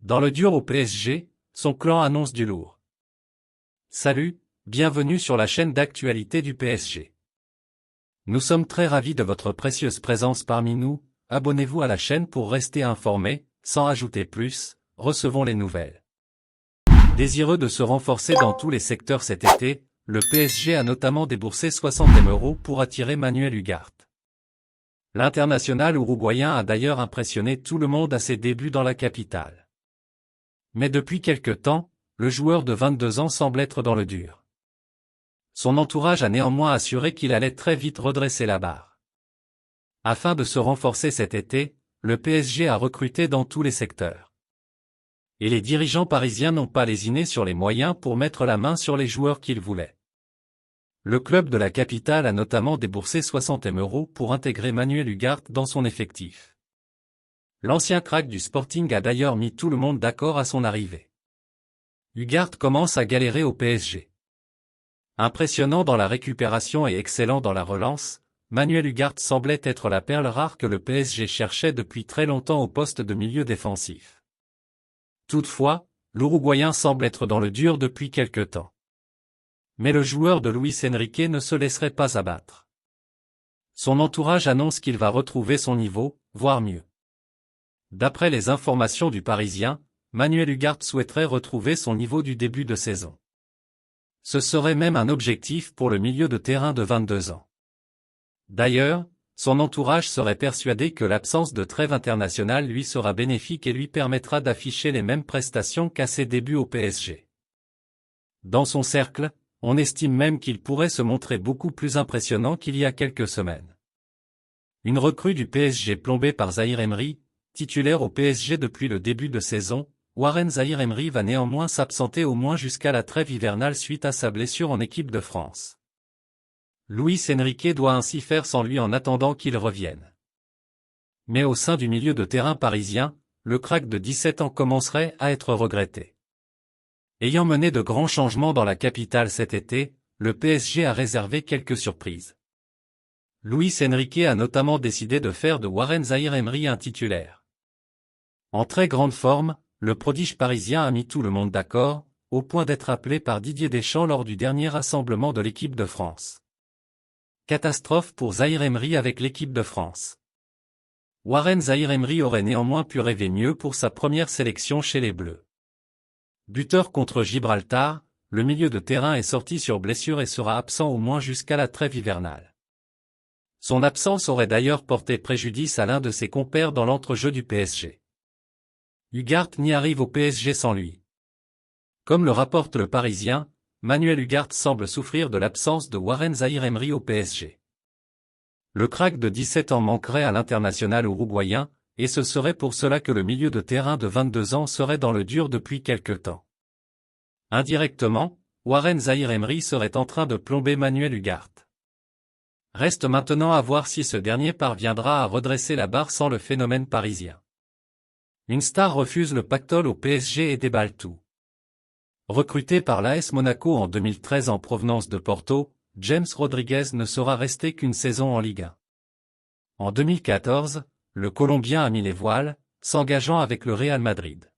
Dans le dur au PSG, son clan annonce du lourd. Salut, bienvenue sur la chaîne d'actualité du PSG. Nous sommes très ravis de votre précieuse présence parmi nous, abonnez-vous à la chaîne pour rester informé, sans ajouter plus, recevons les nouvelles. Désireux de se renforcer dans tous les secteurs cet été, le PSG a notamment déboursé 60 millions d'euros pour attirer Manuel Ugarte. L'international uruguayen a d'ailleurs impressionné tout le monde à ses débuts dans la capitale. Mais depuis quelque temps, le joueur de 22 ans semble être dans le dur. Son entourage a néanmoins assuré qu'il allait très vite redresser la barre. Afin de se renforcer cet été, le PSG a recruté dans tous les secteurs. Et les dirigeants parisiens n'ont pas lésiné sur les moyens pour mettre la main sur les joueurs qu'ils voulaient. Le club de la capitale a notamment déboursé 60 millions d'euros pour intégrer Manuel Ugarte dans son effectif. L'ancien crack du Sporting a d'ailleurs mis tout le monde d'accord à son arrivée. Ugarte commence à galérer au PSG. Impressionnant dans la récupération et excellent dans la relance, Manuel Ugarte semblait être la perle rare que le PSG cherchait depuis très longtemps au poste de milieu défensif. Toutefois, l'Uruguayen semble être dans le dur depuis quelque temps. Mais le joueur de Luis Enrique ne se laisserait pas abattre. Son entourage annonce qu'il va retrouver son niveau, voire mieux. D'après les informations du Parisien, Manuel Ugarte souhaiterait retrouver son niveau du début de saison. Ce serait même un objectif pour le milieu de terrain de 22 ans. D'ailleurs, son entourage serait persuadé que l'absence de trêve internationale lui sera bénéfique et lui permettra d'afficher les mêmes prestations qu'à ses débuts au PSG. Dans son cercle, on estime même qu'il pourrait se montrer beaucoup plus impressionnant qu'il y a quelques semaines. Une recrue du PSG plombée par Zahir Emery, titulaire au PSG depuis le début de saison, Warren Zaïre-Emery va néanmoins s'absenter au moins jusqu'à la trêve hivernale suite à sa blessure en équipe de France. Luis Enrique doit ainsi faire sans lui en attendant qu'il revienne. Mais au sein du milieu de terrain parisien, le crack de 17 ans commencerait à être regretté. Ayant mené de grands changements dans la capitale cet été, le PSG a réservé quelques surprises. Luis Enrique a notamment décidé de faire de Warren Zaïre-Emery un titulaire. En très grande forme, le prodige parisien a mis tout le monde d'accord, au point d'être appelé par Didier Deschamps lors du dernier rassemblement de l'équipe de France. Catastrophe pour Zaïre-Emery avec l'équipe de France. Warren Zaïre-Emery aurait néanmoins pu rêver mieux pour sa première sélection chez les Bleus. Buteur contre Gibraltar, le milieu de terrain est sorti sur blessure et sera absent au moins jusqu'à la trêve hivernale. Son absence aurait d'ailleurs porté préjudice à l'un de ses compères dans l'entrejeu du PSG. Ugarte n'y arrive au PSG sans lui. Comme le rapporte le Parisien, Manuel Ugarte semble souffrir de l'absence de Warren Zaïre-Emery au PSG. Le crack de 17 ans manquerait à l'international uruguayen, et ce serait pour cela que le milieu de terrain de 22 ans serait dans le dur depuis quelque temps. Indirectement, Warren Zaïre-Emery serait en train de plomber Manuel Ugarte. Reste maintenant à voir si ce dernier parviendra à redresser la barre sans le phénomène parisien. Une star refuse le pactole au PSG et déballe tout. Recruté par l'AS Monaco en 2013 en provenance de Porto, James Rodriguez ne sera resté qu'une saison en Ligue 1. En 2014, le Colombien a mis les voiles, s'engageant avec le Real Madrid.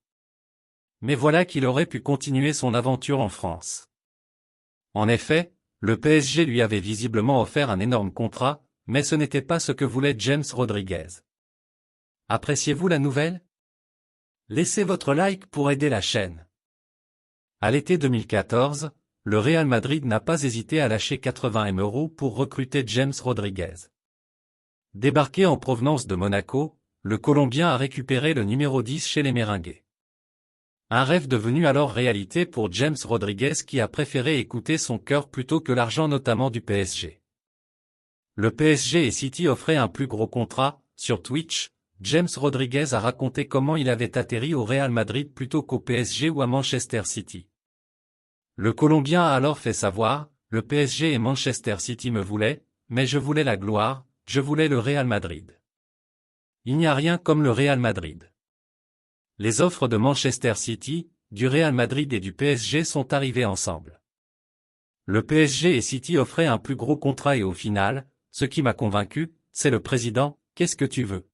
Mais voilà qu'il aurait pu continuer son aventure en France. En effet, le PSG lui avait visiblement offert un énorme contrat, mais ce n'était pas ce que voulait James Rodriguez. Appréciez-vous la nouvelle ? Laissez votre like pour aider la chaîne. À l'été 2014, le Real Madrid n'a pas hésité à lâcher 80 millions d'euros pour recruter James Rodriguez. Débarqué en provenance de Monaco, le Colombien a récupéré le numéro 10 chez les Merengues. Un rêve devenu alors réalité pour James Rodriguez qui a préféré écouter son cœur plutôt que l'argent notamment du PSG. Le PSG et City offraient un plus gros contrat. Sur Twitch, James Rodriguez a raconté comment il avait atterri au Real Madrid plutôt qu'au PSG ou à Manchester City. Le Colombien a alors fait savoir, le PSG et Manchester City me voulaient, mais je voulais la gloire, je voulais le Real Madrid. Il n'y a rien comme le Real Madrid. Les offres de Manchester City, du Real Madrid et du PSG sont arrivées ensemble. Le PSG et City offraient un plus gros contrat et au final, ce qui m'a convaincu, c'est le président, qu'est-ce que tu veux ?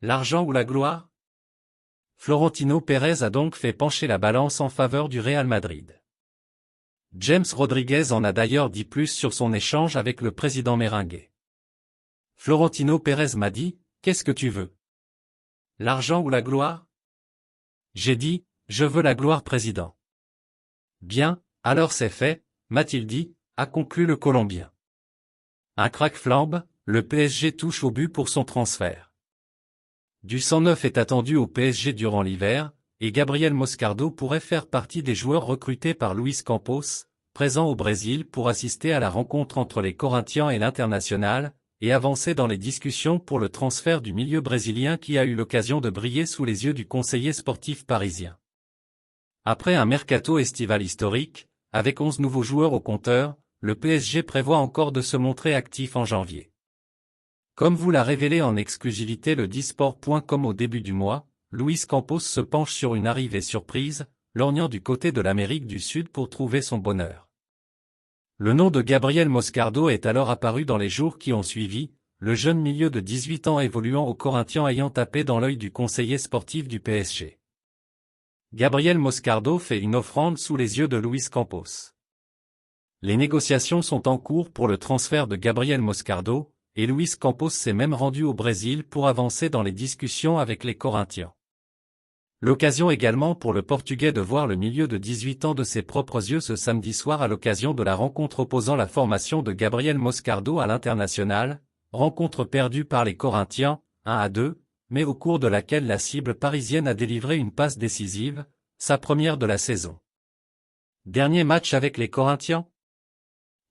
L'argent ou la gloire ? Florentino Pérez a donc fait pencher la balance en faveur du Real Madrid. James Rodriguez en a d'ailleurs dit plus sur son échange avec le président merengue. Florentino Pérez m'a dit, « Qu'est-ce que tu veux? L'argent ou la gloire ?» J'ai dit, « Je veux la gloire, président. » Bien, alors c'est fait, m'a-t-il dit, a conclu le Colombien. Un crack flambe, le PSG touche au but pour son transfert. Du sang neuf est attendu au PSG durant l'hiver, et Gabriel Moscardo pourrait faire partie des joueurs recrutés par Luis Campos, présent au Brésil pour assister à la rencontre entre les Corinthians et l'International, et avancer dans les discussions pour le transfert du milieu brésilien qui a eu l'occasion de briller sous les yeux du conseiller sportif parisien. Après un mercato estival historique, avec 11 nouveaux joueurs au compteur, le PSG prévoit encore de se montrer actif en janvier. Comme vous l'a révélé en exclusivité le Disport.com au début du mois, Luis Campos se penche sur une arrivée surprise, lorgnant du côté de l'Amérique du Sud pour trouver son bonheur. Le nom de Gabriel Moscardo est alors apparu dans les jours qui ont suivi, le jeune milieu de 18 ans évoluant au Corinthians ayant tapé dans l'œil du conseiller sportif du PSG. Gabriel Moscardo fait une offrande sous les yeux de Luis Campos. Les négociations sont en cours pour le transfert de Gabriel Moscardo, et Luis Campos s'est même rendu au Brésil pour avancer dans les discussions avec les Corinthians. L'occasion également pour le Portugais de voir le milieu de 18 ans de ses propres yeux ce samedi soir à l'occasion de la rencontre opposant la formation de Gabriel Moscardo à l'International, rencontre perdue par les Corinthians, 1-2, mais au cours de laquelle la cible parisienne a délivré une passe décisive, sa première de la saison. Dernier match avec les Corinthians ?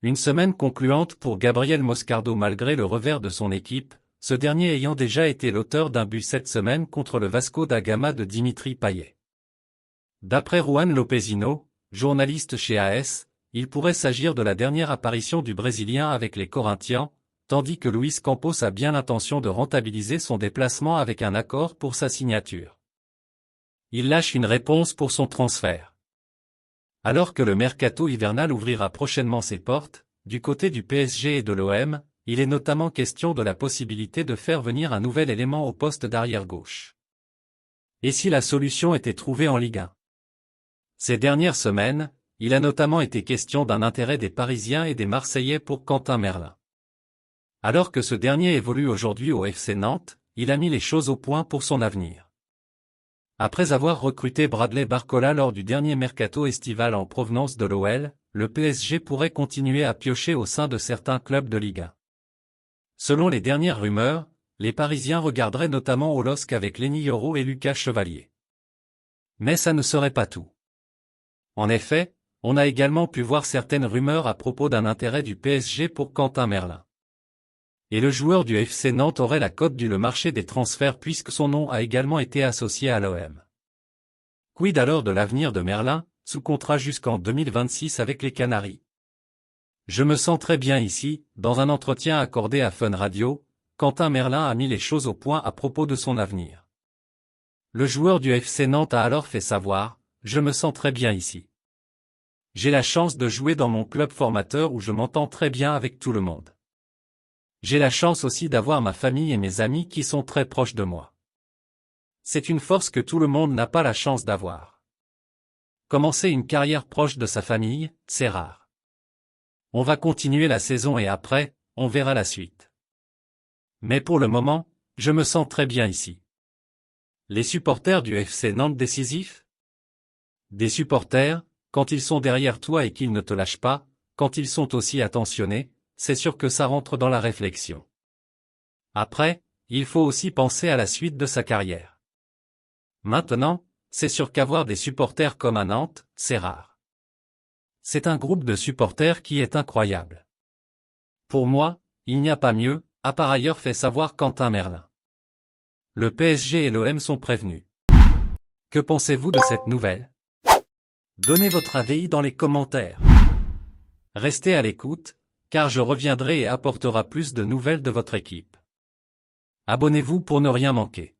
Une semaine concluante pour Gabriel Moscardo malgré le revers de son équipe, ce dernier ayant déjà été l'auteur d'un but cette semaine contre le Vasco da Gama de Dimitri Payet. D'après Juan Lopezino, journaliste chez AS, il pourrait s'agir de la dernière apparition du Brésilien avec les Corinthians, tandis que Luis Campos a bien l'intention de rentabiliser son déplacement avec un accord pour sa signature. Il lâche une réponse pour son transfert. Alors que le mercato hivernal ouvrira prochainement ses portes, du côté du PSG et de l'OM, il est notamment question de la possibilité de faire venir un nouvel élément au poste d'arrière gauche. Et si la solution était trouvée en Ligue 1? Ces dernières semaines, il a notamment été question d'un intérêt des Parisiens et des Marseillais pour Quentin Merlin. Alors que ce dernier évolue aujourd'hui au FC Nantes, il a mis les choses au point pour son avenir. Après avoir recruté Bradley Barcola lors du dernier mercato estival en provenance de l'OL, le PSG pourrait continuer à piocher au sein de certains clubs de Ligue 1. Selon les dernières rumeurs, les Parisiens regarderaient notamment au LOSC avec Lenny Yoro et Lucas Chevalier. Mais ça ne serait pas tout. En effet, on a également pu voir certaines rumeurs à propos d'un intérêt du PSG pour Quentin Merlin. Et le joueur du FC Nantes aurait la cote du marché des transferts puisque son nom a également été associé à l'OM. Quid alors de l'avenir de Merlin, sous contrat jusqu'en 2026 avec les Canaries? Je me sens très bien ici, dans un entretien accordé à Fun Radio, Quentin Merlin a mis les choses au point à propos de son avenir. Le joueur du FC Nantes a alors fait savoir, « Je me sens très bien ici. J'ai la chance de jouer dans mon club formateur où je m'entends très bien avec tout le monde. J'ai la chance aussi d'avoir ma famille et mes amis qui sont très proches de moi. C'est une force que tout le monde n'a pas la chance d'avoir. Commencer une carrière proche de sa famille, c'est rare. On va continuer la saison et après, on verra la suite. Mais pour le moment, je me sens très bien ici. » Les supporters du FC Nantes décisifs? Des supporters, quand ils sont derrière toi et qu'ils ne te lâchent pas, quand ils sont aussi attentionnés, c'est sûr que ça rentre dans la réflexion. Après, il faut aussi penser à la suite de sa carrière. Maintenant, c'est sûr qu'avoir des supporters comme à Nantes, c'est rare. C'est un groupe de supporters qui est incroyable. Pour moi, il n'y a pas mieux, a par ailleurs fait savoir Quentin Merlin. Le PSG et l'OM sont prévenus. Que pensez-vous de cette nouvelle? Donnez votre avis dans les commentaires. Restez à l'écoute, car je reviendrai et apportera plus de nouvelles de votre équipe. Abonnez-vous pour ne rien manquer.